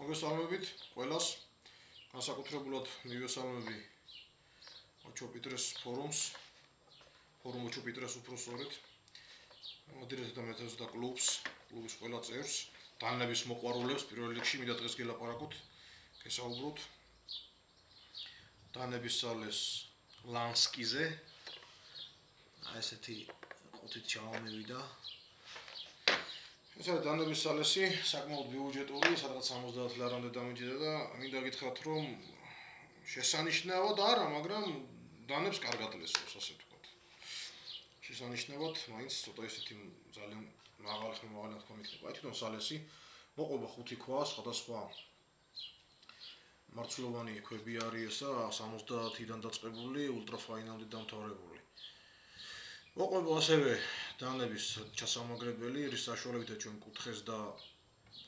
მოგესალმებით ყველას. განსაკუთრებულად მივესალმები ოჩოპიტრეს ფორუმს. ფორუმ ოჩოპიტრეს უფრო სწორედ. მოდერატორთა მეთოდს და კლუბის ყველა წევრს, დანების მოყვარულებს პირველ რიგში მინდა დღეს გელაპარაკოთ, გესაუბროთ დანების სალეს ლანსკიზე. ესეთი ყუთით ჩავამივიდა. ეს არის დანების სალესი, საკმაოდ ბიუჯეტური, სადღაც 70 ლარამდე დამიჯდა და მინდა გითხრათ, რომ შესანიშნავად არა, მაგრამ დანებს კარგად ლესავს, ასე ვთქვათ. შესანიშნავად, მაინც ცოტა ისეთი ძალიან მაღალი ხმოვანი თქვა იქნება. აი თვითონ სალესი მოყვება 5 ქვა, სხვადასხვა მარცვლოვანი ქვები არის ესა, 70-დან დაწყებული, ულტრაფაინამდე დამთავრებული. მოყვება ასევე დანების ჩასამაგრებელი, რის საშუალებითაც ჩვენ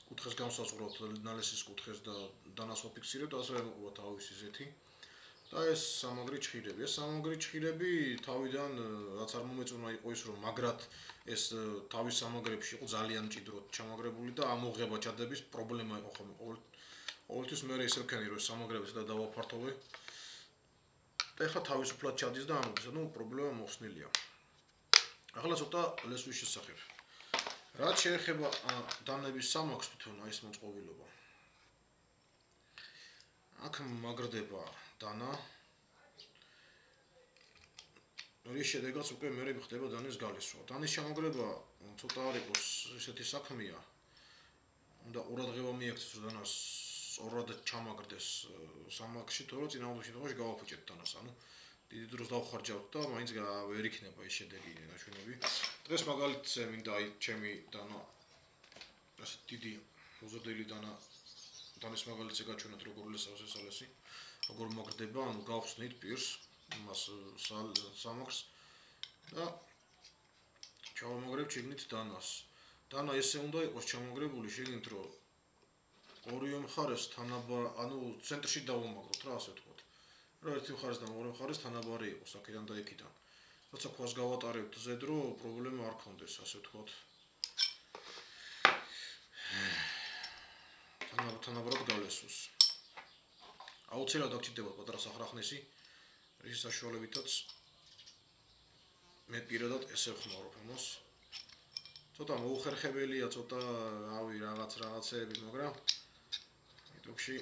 კუთხეს განსაზღვრავთ, ნალესის კუთხეს და დანას ვაფიქსირებთ, ასევე მოყვება თავისი ზეთი. და ეს სამაგრი ჭხირები. ეს სამაგრი ჭხირები თავიდან რაც არ მომეწონა იყო ის, რომ მაგრად ეს თავის სამაგრებში იყო ძალიან მჭიდროდ ჩამაგრებული და ამოღება ჩადების პრობლემა იყო ხოლმე. ყოველთვის მე ისე ვქენი, რომ სამაგრებს და დავაფართოვე. და ეხლა თავისუფლად ჩადის და ამოდის, პრობლემა მოხსნილია. ახლა ცოტა ლესვის შესახებ. რაც შეეხება დანების სამაგრს თვითონ ის მოწყობილობა. აქ მაგრდება დანა. რის შედეგაც უკვე მე ხდება დანის გალისვა. დანის ჩამაგრება ცოტა არ იყოს ესეთი საქმეა. უნდა ყურადღება მიაქცეს, რომ დანას სწორად ჩამაგრდეს სამაგრში, თორემ წინააღმდეგ შემთხვევაში გავაფუჭებთ დანას. დიდი დროს დავხარჯავთ და მაინც ვერ იქნება ეს შედეგი ნაჩვენები. დღეს მაგალითზე მინდა ჩემი დანა ასე დიდი უზოდელი დანის მაგალითზე გაჩვენოთ როგორ ლესავს ეს სალესი, როგორ მაგრდება, გავხსნით პირს იმას სამაგრს და ჩავამაგრებთ შიგნით დანას. დანა ესე უნდა იყოს ჩამაგრებული შიგნით, რომ ორივე მხარეს ცენტრში დავამაგროთ რა ასე ვთქვათ. რომ ერთი მხარეს და მეორე მხარეს თანაბარი იყოს აქედან და იქიდან. როცა ქვას გავატარებთ ზედრო, პრობლემა არ გქონდეს, ასე ვთქვათ. თანაბრად გალესოს. აუცილებლად გჭირდება პატარა სახრახნესი, რის საშუალებითაც მე პირადად ესე ვხმარობ ამას. ცოტა მოუხერხებელია, ცოტა რაღაცეები, მაგრამ იტოქში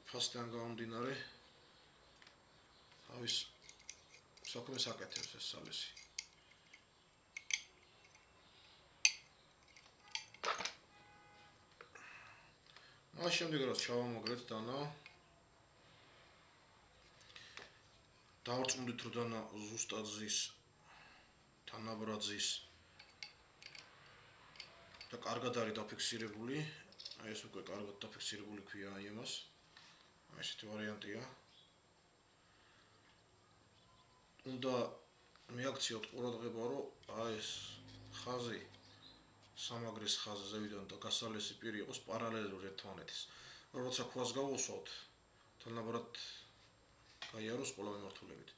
ფასთან გამომდინარე თავის საქმეს აკეთებს ეს სალესი. მას შემდეგ რაც ჩავამაგრეთ დანა, დავარწმუნდით, რომ დანა ზუსტად ზის, თანაბრად ზის და კარგად არის დაფიქსირებული. აი ეს უკვე კარგად დაფიქსირებული ქვია აი ამას. ესეთი ვარიანტია. უნდა მიაქციოთ ყურადღება, რომ აი ეს ხაზი სამაგრის ხაზი ზევიდან და გასალესი პირი იყოს პარალელური ერთმანეთის. როცა ქვას გავუსვათ, თანაბრად გაიაროს ყველა მიმართულებით.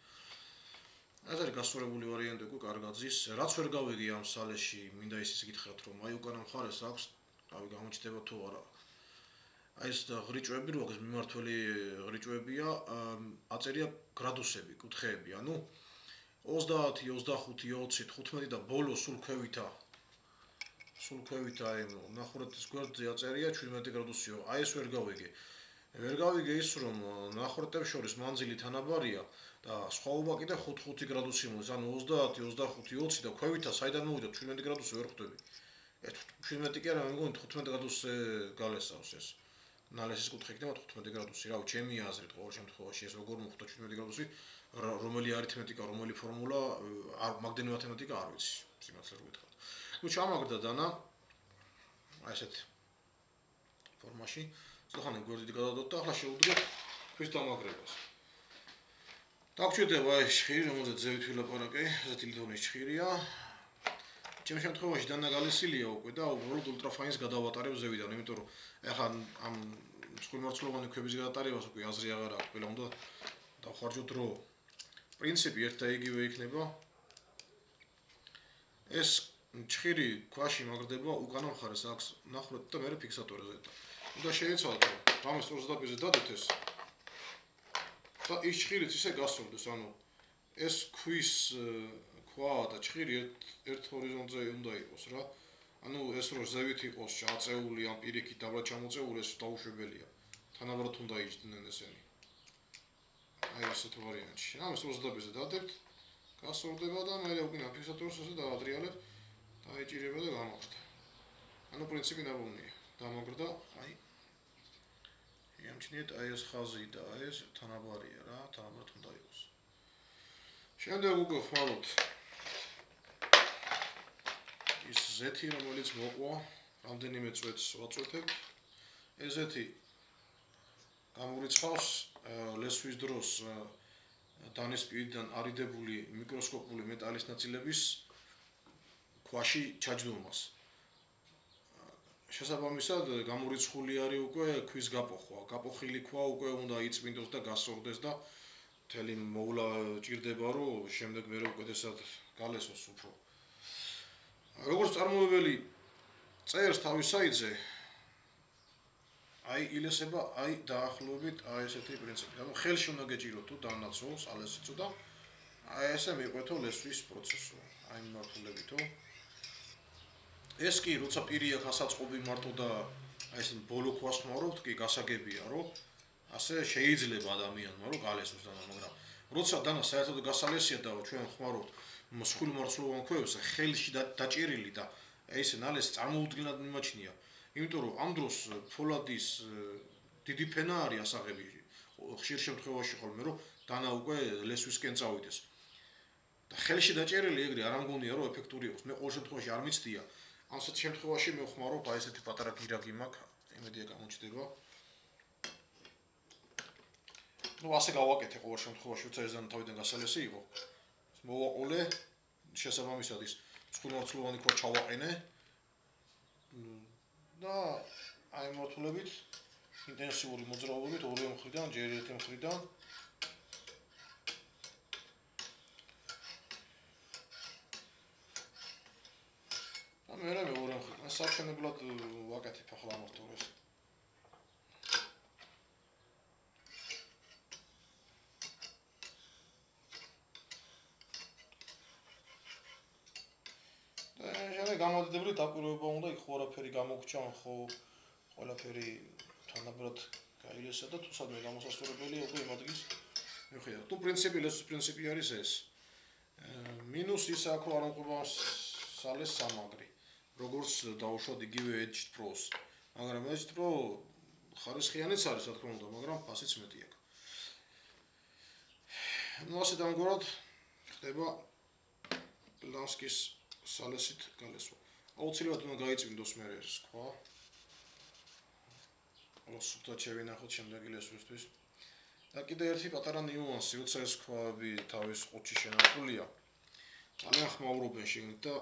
ეს არის გასწორებული ვარიანტი უკვე კარგად ზის. რაც ვერ გავიგე ამ სალეში, მინდა ისიც გითხრათ, რომ აი უკანა მხარეს აქვს, გამოჩნდება თუ არა. აი ეს ღრიჭვები, როგორც მიმართველი ღრიჭვებია, აწერია გრადუსები, კუთხეები, 30, 25, 20, 15 და ბოლო სულ ქვევითა აი ნახურეთის გვერდზე აწერია 17 გრადუსიო. აი ეს ვერ გავიგე. ვერ გავიგე ის, რომ ნახურეთებს შორის მანძილი თანაბარია და სხვაობა კიდე 5 გრადუსი მოდის, 20, 25, 20 და ქვევითა საიდან მოვიდა 17 გრადუსი ვერ ხვდები. 17 კი არა, მე მგონი 15 გრადუსზე გალესავს ეს. ნალესის კუთხე იქნება 15 გრადუსი. რავი, ჩემი აზრით ყოველ შემთხვევაში ეს როგორ მოხდა 17 გრადუსი, რომელი არითმეტიკა, რომელი ფორმულა, მაგდენი მათემატიკა არ ვიცი, სიმართლე რომ გითხრათ. ჩამაგრდა დანა ასეთ ფორმაში. ხანი გვერდით გადავდოთ და ახლა შევუდგეთ ქვის დამაგრებას. დაგჭირდება ეს ჭხირი, რომელზეც ზევით ვილაპარაკე, ესეთი ლითონის ჭხირია. ჩემ შემთხვევაში დანა გალესილია უკვე და უბრალოდ ულტრაფაინს გადავატარებ ზევიდან, იმიტომ რომ ახლა ამ წყვილმარცვლოვანი ქვების გადატარებას უკვე აზრი აღარ აქვს, ყველა უნდა დავხარჯოთ დრო. პრინციპი ერთ და იგივე იქნება. ეს ჭხირი ქვაში მაგრდება უკანა მხარეს აქვს ნახურეთ და მე ფიქსატორზე. უნდა შეიცვალოთ, რამეს სწორ ზედაპირზე დადეთ ეს. და ის ჭხირიც ისე გასწორდეს, ანუ ეს ქვის ქვა და ჭხირი ერთ ჰორიზონტზე უნდა იყოს რა. ანუ ეს რო ზევით იყოს ჩაწეული ან პირიქით დაბლა ჩამოწეული, ეს დაუშვებელია. თანაბრად უნდა იჯდნენ ესენი. აი ასეთ ვარიანტში. რამეს სწორ ზედაპირზე დადებთ, გასწორდება და მე უკინა ფიქსატორს ასე დაადრიალებ, დაიჭირება და გამახვდა. ანუ პრინციპი ნაბუნია. დამაგრდა, აი შეამჩნიეთ აი ეს ხაზი და ეს თანაბარია რა, თანაბრად უნდა იყოს. შემდეგ უკვე ხმარობთ ის ზეთი, რომელიც მოყვა, რამდენიმე წვეთს ვაწვეთებ. ეს ზეთი გამორიცხავს ლესვის დროს დანის პირიდან არიდებული მიკროსკოპული მეტალის ნაწილების ქვაში ჩაჯდომას. შესაბამისად გამორიცხული არის უკვე ქვის გაპოხვა. გაპოხილი ქვა უკვე უნდა იწმინდოს და გასწორდეს და მთელი მოვლა ჭირდება, რომ შემდეგ მერე უკეთესად გალესოს უფრო. როგორც წარმოებელი წერს თავის საიტზე, აი ილესება, აი დაახლოებით აი ესეთი პრინციპი. ანუ ხელში უნდა გეჭიროთ თუ დანაცვოს, ალესიცო და აი ესე მიყვეთო ლესვის პროცესო. აი მიმართულებითო. ეს კი როცა პირი აქვს ასაწყობი მარტო და აი ეს ბოლო ქვას ხმარობთ, კი გასაგებია, რომ ასე შეიძლება ადამიანმა რომ გალესოს დანა, მაგრამ როცა დანა საერთოდ გასალესია და ჩვენ ხმარობთ მსხვილ მარცვლოვან ქვებს, ხელში დაჭერილი და ესე ნალესი წარმოუდგენლად მიმაჩნია. იმიტომ რომ ამ დროს ფოლადის დიდი ფენა არის ასაღები ხშირ შემთხვევაში ხოლმე რომ დანა უკვე ლესვისკენ წავიდეს. და ხელში დაჭერილი ეგრე არ ამგონია რომ ეფექტური იყოს. მე ყოველ შემთხვევაში არ მიცდია. ასეთ შემთხვევაში მე ვხმარობ აი ესეთი პატარა გირაგი მაქვს, იმედია გამოჩნდება. ну ასე გავაკეთე ყოველ შემთხვევაში, როცა ეს დანა თავიდან გასალესი იყო. მოვაყოლე შესაბამისად ის მსხვილმარცვლოვანი ქვა ჩავაყენე. და აი მართულებით ინტენსიური მოძრაობით ორივე მხრიდან, ჯერ ერთი მხრიდან და მერე მეორე მხრიდან საჩვენებლად ვაკეთებ ახლა მართულეს. გამოდიდებული დაკვირვება უნდა იქ ყველაფერი გამოგჩან, ხო ყველაფერი თანაბრად გაილესა და თუ სადმე გამოსასწორებელია უკვე იმ ადგილს მიხედავთ. თუ პრინციპი ლესვის პრინციპი არის ეს. მინუს ის აქვს რომ არ მოყვება სალეს სამაგრი. როგორც დაუშვათ იგივე Edge Pro-ს. მაგრამ Edge Pro ხარისხიანიც არის, რა თქმა უნდა, მაგრამ ფასიც მეტი აქვს. ну ასე დამგვარად ხდება ლანსკის სალესით გალესვა. აუცილებლად უნდა გაიწმინდოს მე ეს ქვა. სუფთად შევინახოთ შემდეგი ლესვისთვის. და კიდე ერთი პატარა ნიუანსი, როცა ეს ქვები თავის ყუთში შენახულია, ძალიან ხმაურობენ შიგნით და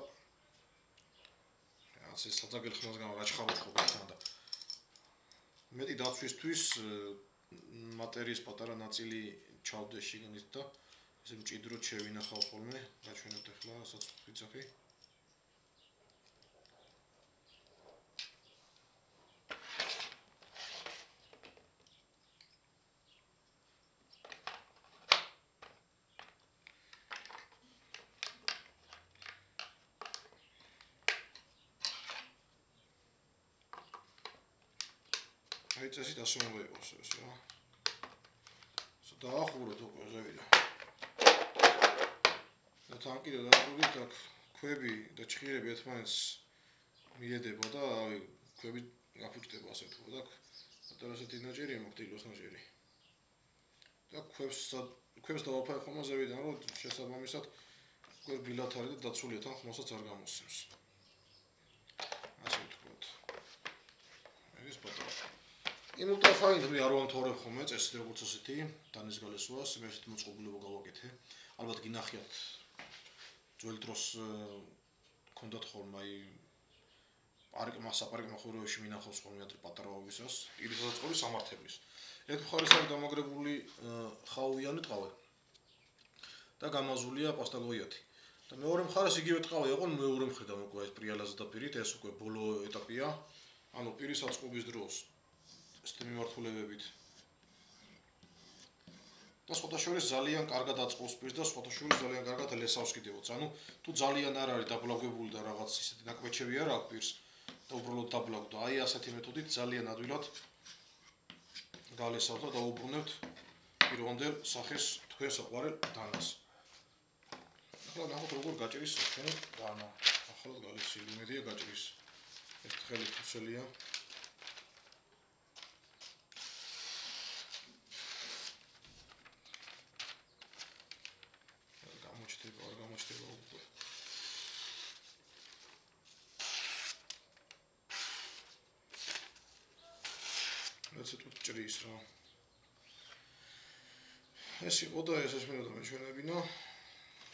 რაც ეს საძაგელ ხმას გამო რაჭხავდება თან და მეტი დაცვისთვის მატერიის პატარა ნაწილი ჩავდეს შიგნით და ესე მჭიდროდ შევინახავ ხოლმე, გაჩვენოთ ახლა რასაც ვიცახი. აი წესით ასე უნდა იყოს ეს რა. დაახუროთ უკვე ზევიდან. და თან კიდე დაახლოებით აქ ქვები და ჭხირები ერთმანეთს მიედება და აი ქვები გაფუჭდება ასე თუ და პატარა ასეთი ნაჭერია მაქვს დილოს ნაჭერი. და ქვებს დავაფარე ხოლმე ზევიდან რომ შესაბამისად უკვე ბილად არის და დაცულია თან ხმასაც არ გამოსცემს. ასე ვთქვათ. ეს პატარა იმ ულტრაფაინს მე არ ვამთავრებ ხოლმე წესით როგორც ასეთი დანის გალესვას, მე ესეთ მოწყობილობა გავაკეთე. ალბათ გინახიათ ძველ დროს ქონდათ ხოლმე აი საპარკმა ხუროებში მინახავს ხოლმე ადრე პატარაობისას, პირისადაც სამართებლის. ერთ მხარეს არის დამაგრებული ხაუიანი ტყავი და გამაზულია პასტაგოიათი. და მეორე მხარეს იგივე ტყავი იყო, მეორე მხრიდან უკვე ეს პრიალაზე დაპირით, ეს უკვე ბოლო ეტაპია. ანუ პირისაწყობის დროს ესეთი მიმართულებებით. და სხვადასხვა ძალიან კარგად აწყობს პირს და სხვადასხვა ძალიან კარგად ლესავს კიდევაც. ანუ თუ ძალიან არ არის დაბლაგებული და რაღაც ისეთი ნაკვეთები არ აქვს პირს და უბრალოდ დაბლაგდა, აი ასეთი მეთოდით ძალიან ადვილად გალესავთ და დაუბრუნებთ პირვანდელ სახეს თქვენ საყვარელ დანას. ახლა ნახოთ როგორ გაჭრის თქვენი დანა. ახლა გალესილი, იმედია გაჭრის. ეს ხელი თუცელია. გამოჩდება უკვე. რაც თუ ჭრის რა. ეს იყო და ეს მინდა მეჩვენებინა.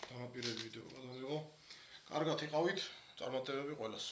დამაპირებ ვიდეო გადავიღო. კარგად იყავით, წარმატებები ყველას.